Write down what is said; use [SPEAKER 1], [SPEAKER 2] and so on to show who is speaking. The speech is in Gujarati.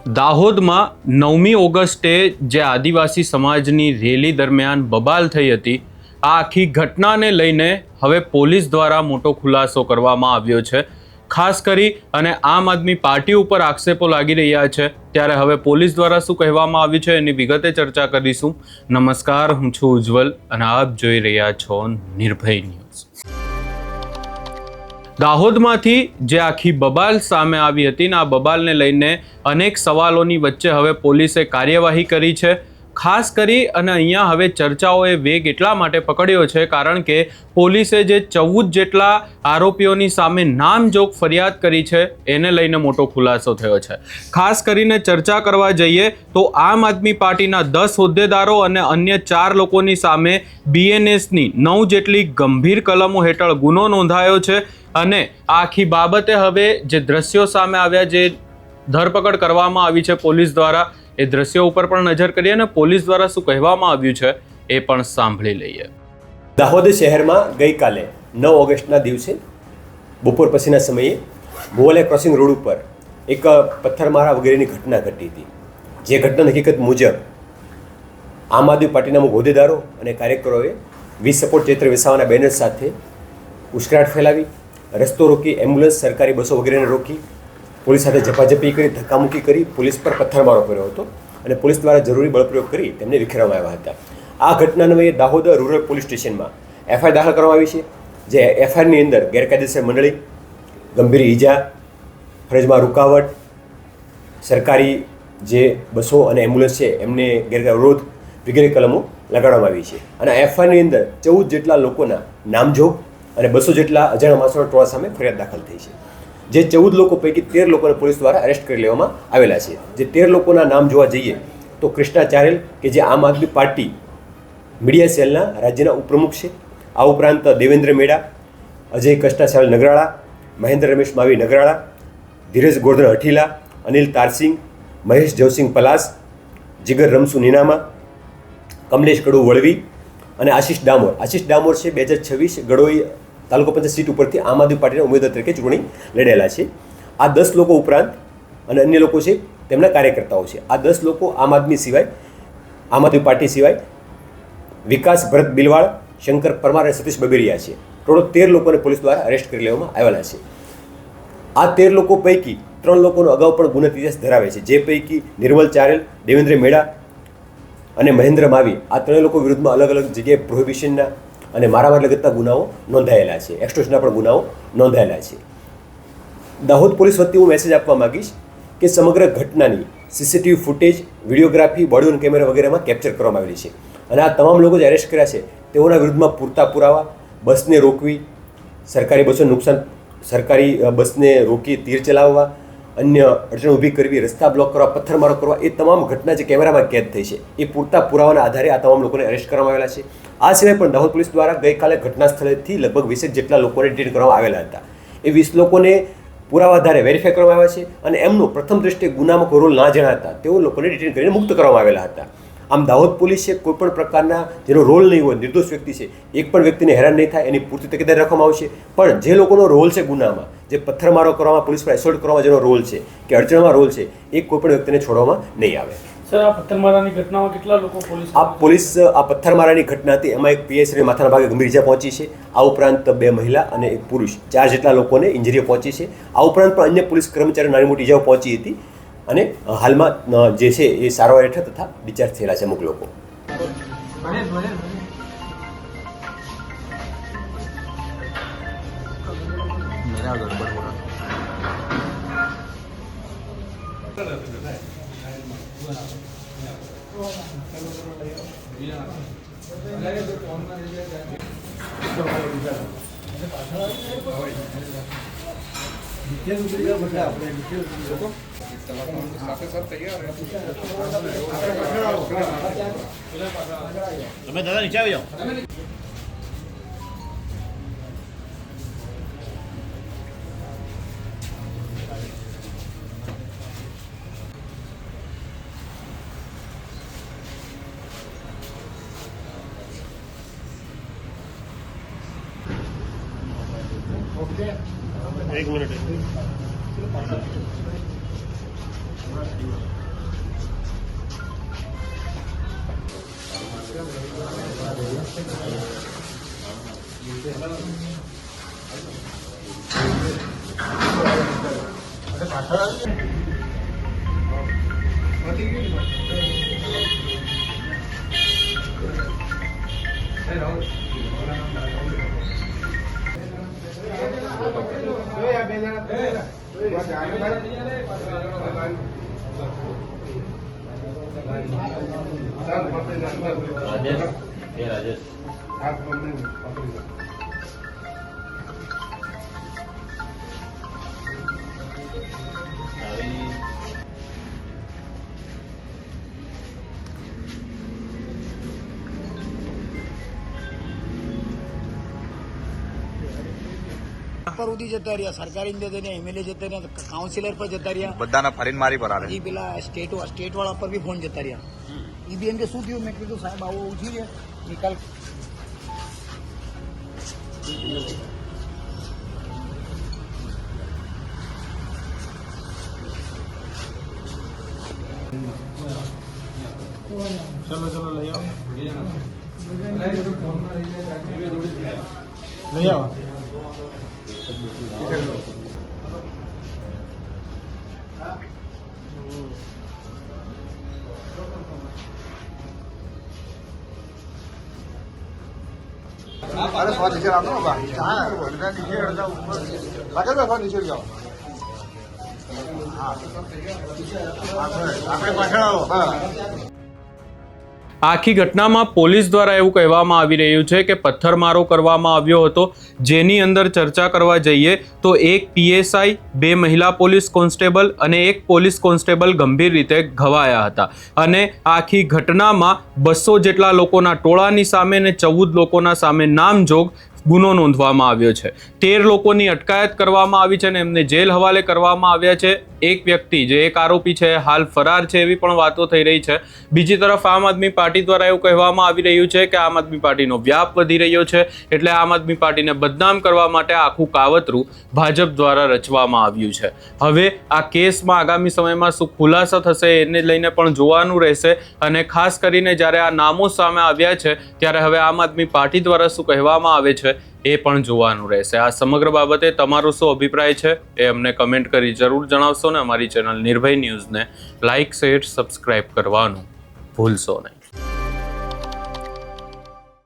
[SPEAKER 1] દાહોદમાં 9મી ઓગસ્ટે જે આદિવાસી સમાજની રેલી દરમિયાન બબાલ થઈ હતી, આ આખી ઘટનાને લઈને હવે પોલીસ દ્વારા મોટો ખુલાસો કરવામાં આવ્યો છે. ખાસ કરી અને આમ આદમી પાર્ટી ઉપર આક્ષેપો લાગી રહ્યા છે, ત્યારે હવે પોલીસ દ્વારા શું કહેવામાં આવ્યું છે એની વિગતે ચર્ચા કરીશું. નમસ્કાર, હું છું ઉજ્જવલ અને આપ જોઈ રહ્યા છો નિર્ભય ન્યૂઝ. દાહોદમાંથી જે આખી બબાલ સામે આવી હતી ને આ બબાલને લઈને અનેક સવાલોની વચ્ચે હવે પોલીસે કાર્યવાહી કરી છે. ખાસ કરી અને અહીંયા હવે ચર્ચાઓએ વેગ એટલા માટે પકડ્યો છે કારણ કે પોલીસે જે 14 જેટલા આરોપીઓની સામે નામજોગ ફરિયાદ કરી છે એને લઈને મોટો ખુલાસો થયો છે. ખાસ કરીને ચર્ચા કરવા જઈએ તો આમ આદમી પાર્ટીના 10 હોદ્દેદારો અને અન્ય 4 લોકોની સામે BNSની 9 જેટલી ગંભીર કલમો હેઠળ ગુનો નોંધાયો છે અને આ આખી બાબતે હવે જે દ્રશ્યો સામે આવ્યા, જે ધરપકડ કરવામાં આવી છે પોલીસ દ્વારા, એ દ્રશ્યો ઉપર પણ નજર કરીએ અને પોલીસ દ્વારા શું કહેવામાં આવ્યું છે એ પણ સાંભળી લઈએ.
[SPEAKER 2] દાહોદ શહેરમાં ગઈકાલે 9 ઓગસ્ટના દિવસે બપોર પછીના સમયે મોવાલિયા ક્રોસિંગ રોડ ઉપર એક પથ્થરમારા વગેરેની ઘટના ઘટી હતી. જે ઘટનાની હકીકત મુજબ આમ આદમી પાર્ટીના અમુક હોદ્દેદારો અને કાર્યકરોએ વી સપોર્ટ ચૈત્ર વસાવાના બેનર સાથે ઉશ્કેરાટ ફેલાવી, રસ્તો રોકી, એમ્બ્યુલન્સ, સરકારી બસો વગેરેને રોકી, પોલીસ સાથે ઝપાઝપી કરી, ધક્કામુક્કી કરી, પોલીસ પર પથ્થરમારો કર્યો હતો અને પોલીસ દ્વારા જરૂરી બળપ્રયોગ કરી તેમને વિખેરવામાં આવ્યા હતા. આ ઘટનાને દાહોદ રૂરલ પોલીસ સ્ટેશનમાં FIR દાખલ કરવામાં આવી છે. જે FIRની અંદર ગેરકાયદેસર મંડળી, ગંભીર ઈજા, ફરજમાં રૂકાવટ, સરકારી જે બસો અને એમ્બ્યુલન્સ છે એમને ગેરવિરોધ વગેરે કલમો લગાડવામાં આવી છે. અને FIRની અંદર 14 જેટલા લોકોના નામજોગ અને 200 જેટલા અજાણ્યા માણસોના ટોળા સામે ફરિયાદ દાખલ થઈ છે. જે 14 લોકો પૈકી 13 લોકોને પોલીસ દ્વારા અરેસ્ટ કરી લેવામાં આવેલા છે. જે 13 લોકોના નામ જોવા જઈએ તો કૃષ્ણા ચારેલ કે જે આમ આદમી પાર્ટી મીડિયા સેલના રાજ્યના ઉપપ્રમુખ છે. આ ઉપરાંત દેવેન્દ્ર મેડા, અજય કૃષ્ણા ચારેલ નગરાળા, મહેન્દ્ર રમેશ માવી નગરાળા, ધીરજ ગોરધન હઠીલા, અનિલ તારસિંગ, મહેશ જવસિંગ પલાસ, જીગર રમસુ નીનામા, કમલેશ કડુ વળવી અને આશીષ ડામોર. આશીષ ડામોર છે 2026 ગડોઈ તાલુકા પંચાયત સીટ ઉપરથી આમ આદમી પાર્ટીના ઉમેદવાર તરીકે ચૂંટણી લડેલા છે. આ 10 લોકો ઉપરાંત અને અન્ય લોકો છે તેમના કાર્યકર્તાઓ છે. આ 10 લોકો આમ આદમી પાર્ટી સિવાય વિકાસ ભરત બિલવાળ, શંકર પરમાર અને સતીશ બબેરિયા છે. ટોટલ 13 લોકોને પોલીસ દ્વારા અરેસ્ટ કરી લેવામાં આવેલા છે. આ 13 લોકો પૈકી 3 લોકોનો અગાઉ પણ ગુનો ઇતિહાસ ધરાવે છે. જે પૈકી નિર્મલ ચારેલ, દેવેન્દ્ર મેડા અને મહેન્દ્ર માવી, આ 3 લોકો વિરુદ્ધમાં અલગ અલગ જગ્યાએ પ્રોહિબિશનના અને મારામારી લગતના ગુનાઓ નોંધાયેલા છે. એક્સટોર્શનના પણ ગુનાઓ નોંધાયેલા છે. દાહોદ પોલીસ વતી હું મેસેજ આપવા માગીશ કે સમગ્ર ઘટનાની CCTV footage, videography, body on camera વગેરેમાં કેપ્ચર કરવામાં આવેલી છે અને આ તમામ લોકો જે અરેસ્ટ કર્યા છે તેઓના વિરુદ્ધમાં પૂરતા પુરાવા, બસને રોકવી, સરકારી બસને રોકી તીર ચલાવવા, અન્ય અડચણ ઊભી કરવી, રસ્તા બ્લોક કરવા, પથ્થરમારો કરવા, એ તમામ ઘટના જે કેમેરામાં કેદ થઈ છે એ પૂરતા પુરાવાના આધારે આ તમામ લોકોને અરેસ્ટ કરવામાં આવેલા છે. આ સિવાય પણ દાહોદ પોલીસ દ્વારા ગઈકાલે ઘટના સ્થળેથી લગભગ 20 જેટલા લોકોને ડિટેન કરવામાં આવેલા હતા. એ 20 લોકોને પુરાવા આધારે વેરીફાઈ કરવામાં આવ્યા છે અને એમનો પ્રથમ દ્રષ્ટિએ ગુનામાં કોઈ રોલ ના જણાતા તેઓ લોકોને ડિટેન કરીને મુક્ત કરવામાં આવેલા હતા. આમ દાહોદ પોલીસે કોઈપણ પ્રકારના જેનો રોલ નહીં હોય, નિર્દોષ વ્યક્તિ છે, એક પણ વ્યક્તિને હેરાન નહીં થાય એની પૂરતી તકેદારી રાખવામાં આવશે. પણ જે લોકોનો રોલ છે ગુનામાં, જે પથ્થરમારો કરવામાં, પોલીસ પર એસોલ્ટ કરવામાં જેનો રોલ છે કે અડચણમાં રોલ છે, એ કોઈપણ વ્યક્તિને છોડવામાં નહીં આવે.
[SPEAKER 3] સર, આ પથ્થરમારાની ઘટનામાં કેટલા લોકો
[SPEAKER 2] આ પથ્થરમારાની ઘટના હતી એમાં એક PSને માથાના ભાગે ગંભીર ઇજા પહોંચી છે. આ ઉપરાંત 2 મહિલા અને 1 પુરુષ, 4 જેટલા લોકોને ઇન્જરીઓ પહોંચી છે. આ ઉપરાંત પણ અન્ય પોલીસ કર્મચારીઓ નાની મોટી ઇજાઓ પહોંચી હતી અને હાલમાં જે છે એ સારવાર હેઠળ તથા ડિસ્ચાર્જ થયેલા છે અમુક લોકો.
[SPEAKER 4] તમે દાદા નીચે આવી જાઓ. એક મિનિટ.
[SPEAKER 5] પર ઉડી જતા રહ્યા, સરકારી જતા રહ્યા, એમએલએ જતા રહ્યા, કાઉન્સિલર પર જતા રહ્યા,
[SPEAKER 6] બધાના ફરીને મારી પર આવે.
[SPEAKER 5] એ પેલા સ્ટેટ વાળા પર બી ફોન જતા રહ્યા. એ બી એમ કે શું થયું? મેં કીધું સાહેબ આવો ઉઠી છે નિકાલ. લઈ આવો.
[SPEAKER 6] અરે સો નીચે આવતો ભાઈ. હા નીચે લાગે તો નીચે જાઓ. આપણે પાછળ આવો.
[SPEAKER 1] આખી ઘટનામાં પોલીસ દ્વારા એવું કહેવામાં આવી રહ્યું છે કે પથ્થરમારો કરવામાં આવ્યો હતો, જેની અંદર ચર્ચા કરવા જઈએ તો એક પીએસઆઈ, 2 મહિલા પોલીસ કોન્સ્ટેબલ અને એક પોલીસ કોન્સ્ટેબલ ગંભીર રીતે ઘવાયા હતા. અને આખી ઘટનામાં 200 જેટલા લોકોના ટોળાની સામે અને 14 લોકોના સામે નામજોગ ગુનો નોંધવામાં આવ્યો છે. 13 લોકોની અટકાયત કરવામાં આવી છે અને એમને જેલ હવાલે કરવામાં આવ્યા છે. એક વ્યક્તિ જે એક આરોપી છે હાલ ફરાર છે એવી પણ વાતો થઈ રહી છે. બીજી તરફ આમ આદમી પાર્ટી દ્વારા એવું કહેવામાં આવી રહ્યું છે કે આમ આદમી પાર્ટીનો વ્યાપ વધી રહ્યો છે, એટલે આમ આદમી પાર્ટીને બદનામ કરવા માટે આખું કાવતરું ભાજપ દ્વારા રચવામાં આવ્યું છે. હવે આ કેસમાં આગામી સમયમાં શું ખુલાસા થશે એને લઈને પણ જોવાનું રહેશે. અને ખાસ કરીને જ્યારે આ નામો સામે આવ્યા છે ત્યારે હવે આમ આદમી પાર્ટી દ્વારા શું કહેવામાં આવે છે એ પણ જોવાનું રહેશે. આ સમગ્ર બાબતે તમારો શું અભિપ્રાય છે એ અમને કમેન્ટ કરી જરૂર જણાવશો ને અમારી ચેનલ નિર્ભય ન્યૂઝને લાઇક, શેર, સબસ્ક્રાઇબ કરવાનું ભૂલશો નહીં.